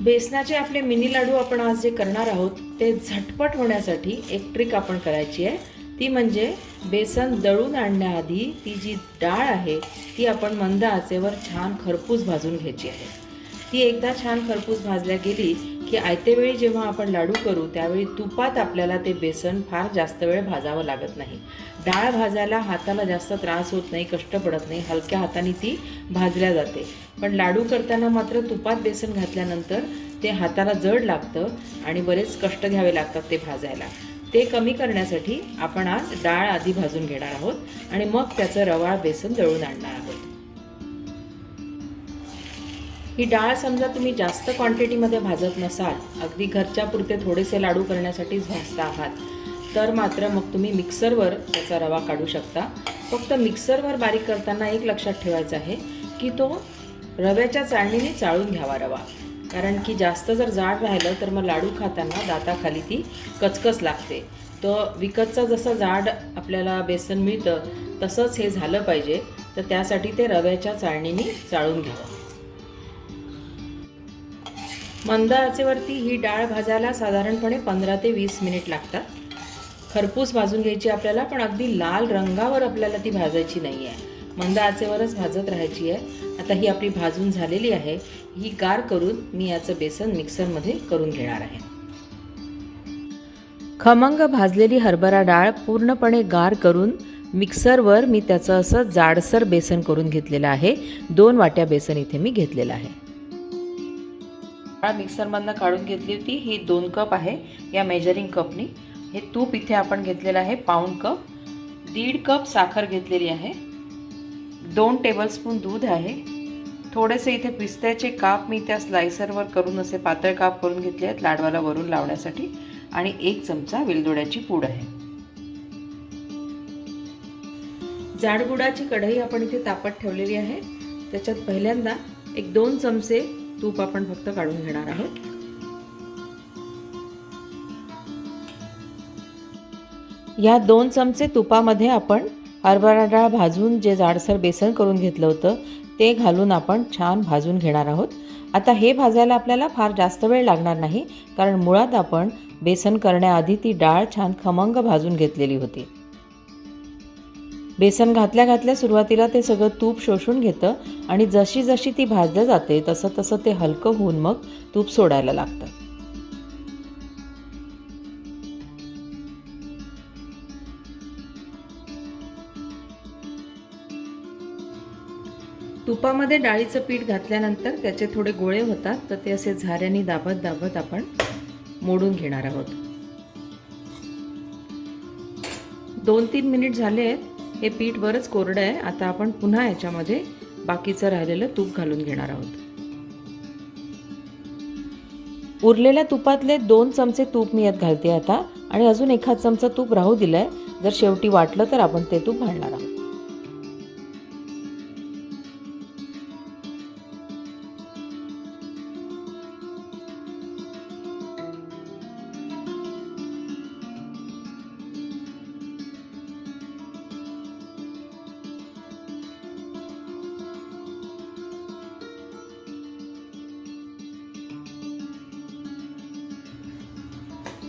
बेसनाचे आपले मिनी लाडू आपण आज जे करणार आहोत ते झटपट होण्यासाठी एक ट्रिक आपण करायची आहे। ती म्हणजे बेसन दळून आणण्याआधी ती जी डाळ आहे ती आपण मंद आचेवर छान खरपूस भाजून घ्यायची आहे। ती एकदा छान खरपूस भाजल्या गेली की आयते वेळी जेव्हा आपण लाडू करू त्यावेळी तुपात आपल्याला ते बेसन फार जास्त वेळ भाजावं लागत नाही। डाळ भाजायला हाताला जास्त त्रास होत नाही, कष्ट पडत नाही, हलक्या हाताने ती भाजल्या जाते। पण लाडू करताना मात्र तुपात बेसन घातल्यानंतर ते हाताला जड लागतं आणि बरेच कष्ट घ्यावे लागतात ते भाजायला। ते कमी करण्यासाठी आपण आज डाळ आधी भाजून घेणार आहोत आणि मग त्याचं रवाळ बेसन दळून आणणार आहोत। ही डाळ समजा तुम्ही जास्त क्वांटिटीमध्ये भाजत नसाल, अगदी घरच्या पुरते थोडेसे लाडू करण्यासाठीच भाजता आहात, तर मात्र मग तुम्ही मिक्सरवर त्याचा रवा काढू शकता। फक्त मिक्सरवर बारीक करताना एक लक्षात ठेवायचं आहे की तो रव्याच्या चाळणीने चाळून घ्यावा रवा, कारण की जास्त जर जाड राहिलं तर मग लाडू खाताना दाताखाली ती कचकच लागते। तो विकतचा जसं जाड आपल्याला बेसन मिळतं तसंच हे झालं पाहिजे, तर त्यासाठी ते रव्याच्या चाळणीने चाळून घ्यावं। मंद आचेवरती ही डाळ भाजायला साधारणपणे 15 ते 20 मिनिट लागतात। खरपूस भाजून घ्यायची आपल्याला, पण अगदी लाल रंगावर आपल्याला ती भाजायची नाही आहे, मंद आचेवरच भाजत राहायची आहे। आता ही आपली भाजून झालेली आहे, ही गार करून मी याचं बेसन मिक्सरमध्ये करून घेणार आहे। खमंग भाजलेली हरभरा डाळ पूर्णपणे गार करून मिक्सरवर मी त्याचं असं जाडसर बेसन करून घेतलेलं आहे। 2 वाट्या बेसन इथे मी घेतलेलं आहे। डाळ मिक्सरमधनं काढून घेतली होती, ही 2 कप आहे या मेजरिंग कपनी। हे तूप इथे आपण घेतलेलं आहे पाऊण कप, 1.5 कप साखर घेतलेली आहे, 2 टेबलस्पून दूध आहे, थोडेसे इथे पिस्त्याचे काप मी त्या स्लायसरवर करून असे पातळ काप करून घेतले आहेत लाडवाला वरून लावण्यासाठी, आणि 1 चमचा वेलदोड्याची पूड आहे। जाड गुळाची कढई आपण इथे तापत ठेवलेली आहे, त्याच्यात पहिल्यांदा 1-2 चमचे तूप आपण फक्त काढून घेणार आहोत। या 2 चमचे तुपामध्ये आपण हरभरा डाळ भाजून जे जाडसर बेसन करून घेतलं होतं ते घालून आपण छान भाजून घेणार आहोत। आता हे भाजायला आपल्याला फार जास्त वेळ लागणार नाही, कारण मुळात आपण बेसन करण्याआधी ती डाळ छान खमंग भाजून घेतलेली होती। बेसन घातल्या घातल्या सुरुवातीला ते सगळं तूप शोषून घेतं आणि जशी जशी ती भाजल्या जाते तसं तसं ते हलकं होऊन मग तूप सोडायला लागतं। तुपामध्ये डाळीचं पीठ घातल्यानंतर त्याचे थोडे गोळे होतात, तर ते असे झाऱ्याने दाबत दाबत आपण मोडून घेणार आहोत। 2-3 मिनिट झाले आहेत, हे पीठ बरंच कोरडं आहे। आता आपण पुन्हा याच्यामध्ये बाकीचं राहिलेलं तूप घालून घेणार आहोत। उरलेल्या तुपातले 2 चमचे तूप मी यात घालते आता, आणि अजून 1 चमचा तूप राहू दिलाय, जर शेवटी वाटलं तर आपण ते तूप घालणार आहोत।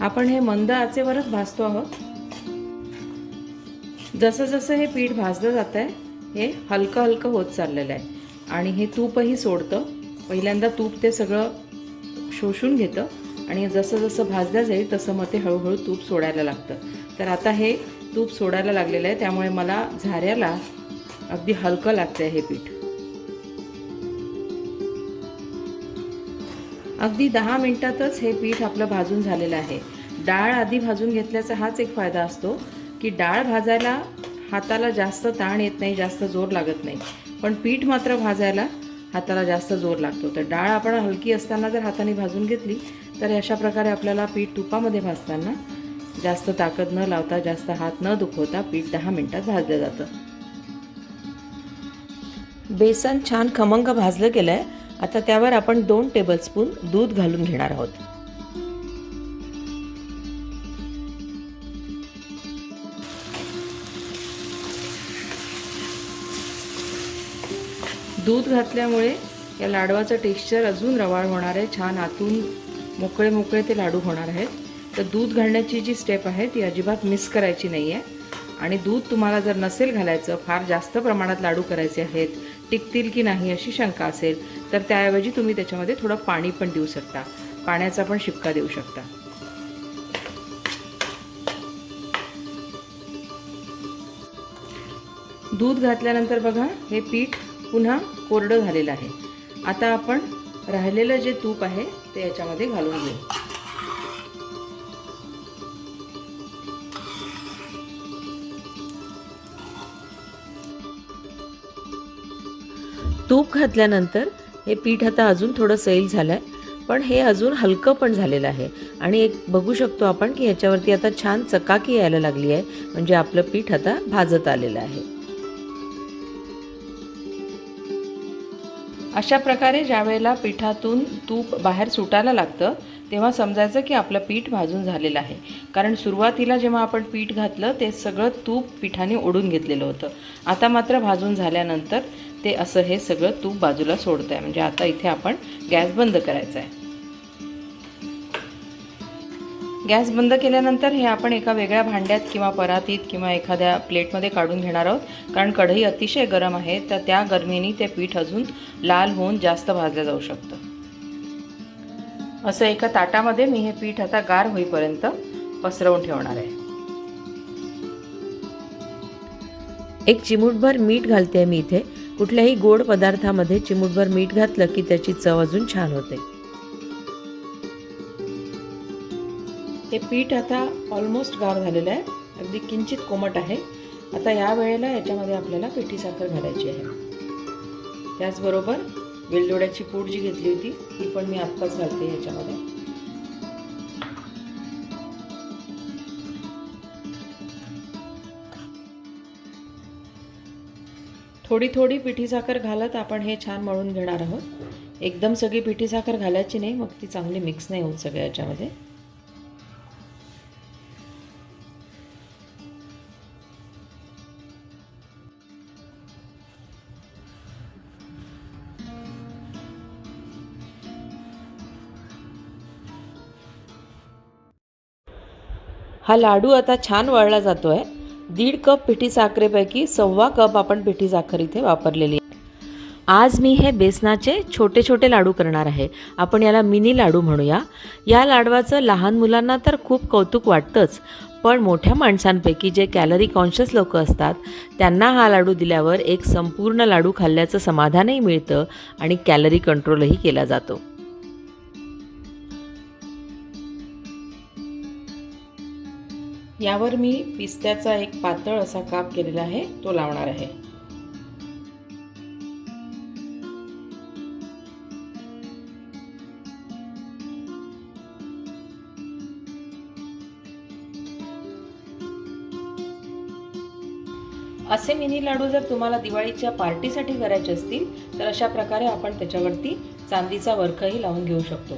आपण हे मंद आचेवरच भाजतो आहोत। जसं जसं हे पीठ भाजलं जात आहे हे हलकं हलकं होत चाललेलं आहे, आणि हे तूपही सोडतं। पहिल्यांदा तूप ते सगळं शोषून घेतं आणि जसं जसं भाजलं जाईल तसं मग ते हळूहळू तूप सोडायला लागतं। तर आता हे तूप सोडायला लागलेलं आहे, त्यामुळे मला झाऱ्याला अगदी हलकं लागतं आहे हे पीठ। अगदी 10 मिनिटातच हे पीठ आपलं भाजून झालेलं आहे। डाळ आधी भाजून घेतल्याचा हाच एक फायदा असतो की डाळ भाजायला हाताला जास्त ताण येत नाही, जास्त जोर लागत नाही, पण पीठ मात्र भाजायला हाताला जास्त जोर लागतो। तर डाळ आपण हलकी असताना जर हाताने भाजून घेतली तर अशा प्रकारे आपल्याला पीठ तुपामध्ये भाजताना जास्त ताकद न लावता, जास्त हात न दुखवता पीठ 10 मिनिटात भाजलं जातं। बेसन छान खमंग भाजलं गेलं आहे। आता त्यावर आपण 2 टेबलस्पून दूध घालून घेणार आहोत। दूध घातल्यामुळे या लाडवाचं टेक्स्चर अजून रवाळ होणार आहे, छान आतून मोकळे मोकळे ते लाडू होणार आहेत. तर दूध घालण्याची जी स्टेप आहे ती अजिबात मिस करायची नाही आहे. आणि दूध तुम्हाला जर नसेल घालायचं, फार जास्त प्रमाणात लाडू करायचे आहेत, टिकतील की नाही अशी शंका असेल, तर त्याऐवजी तुम्ही त्याच्यामध्ये थोडं पाणी पण देऊ शकता, पाण्याचा पण शिपका देऊ शकता. दूध घातल्यानंतर बघा हे पीठ पुन्हा कोरडं झालेलं आहे. आता आपण राहिलेलं जे तूप आहे ते याच्यामध्ये घालून घेऊ. तूप घातल्यानंतर हे पीठ आता अजून थोडं सैल झालं आहे, पण हे अजून हलकं पण झालेलं आहे. आणि एक बघू शकतो आपण की ह्याच्यावरती आता छान चकाकी यायला लागली आहे, म्हणजे आपलं पीठ आता भाजत आलेलं आहे. अशा प्रकारे ज्या वेळेला पिठातून तूप बाहेर सुटायला लागतं तेव्हा समजायचं की आपलं पीठ भाजून झालेलं आहे. कारण सुरुवातीला जेव्हा आपण पीठ घातलं ते सगळं तूप पिठाने ओढून घेतलेलं होतं. आता मात्र भाजून झाल्यानंतर ते असं हे सगळं तूप बाजूला सोडतं आहे. म्हणजे आता इथे आपण गॅस बंद करायचा आहे. गॅस बंद केल्यानंतर हे आपण एका वेगळ्या भांड्यात किंवा परातीत किंवा एखाद्या प्लेटमध्ये काढून घेणार आहोत. कारण कढई अतिशय गरम आहे, तर त्या गरमीने ते पीठ अजून लाल होऊन जास्त भाजलं जाऊ शकतं. असं एका ताटामध्ये मी हे पीठ आता गार होईपर्यंत पसरवून ठेवणार आहे. एक चिमूटभर मीठ घालते मी इथे. कुठल्याही गोड पदार्थामध्ये चिमूटभर मीठ घातलं की त्याची चव अजून छान होते. हे पीठ आता ऑलमोस्ट गार झालेलं आहे, अगदी किंचित कोमट आहे. आता या वेळेला याच्यामध्ये आपल्याला पिठी साखर घालायची आहे. त्याचबरोबर वेलदोड्याची पूड जी घेतली होती ती पण मी आत्ताच घालते याच्यामध्ये. थोडी थोडी पिठी साखर घालत आपण हे छान मळून घेणार आहोत. एकदम सगळी पिठी साखर घालायची नाही, मग ती चांगली मिक्स नाही होत सगळ्या याच्यामध्ये. हा लाडू आता छान वळला जातो आहे. 1.5 कप पिठी साखरेपैकी 1.25 कप आपण पिठी साखर इथे वापरलेली आहे. आज मी हे बेसनाचे छोटे छोटे लाडू करणार आहे. आपण याला मिनी लाडू म्हणूया. या लाडवाचं लहान मुलांना तर खूप कौतुक वाटतंच, पण मोठ्या माणसांपैकी जे कॅलरी कॉन्शियस लोक असतात त्यांना हा लाडू दिल्यावर एक संपूर्ण लाडू खाल्ल्याचं समाधानही मिळतं आणि कॅलरी कंट्रोलही केला जातो. यावर मी पिस्त्याचा एक पातळ असा काप केलेला आहे, तो लावणार आहे. असे मिनी लाडू जर तुम्हाला दिवाळीच्या पार्टीसाठी करायचे असतील तर अशा प्रकारे आपण त्याच्यावरती चांदीचा वर्खही लावून घेऊ शकतो.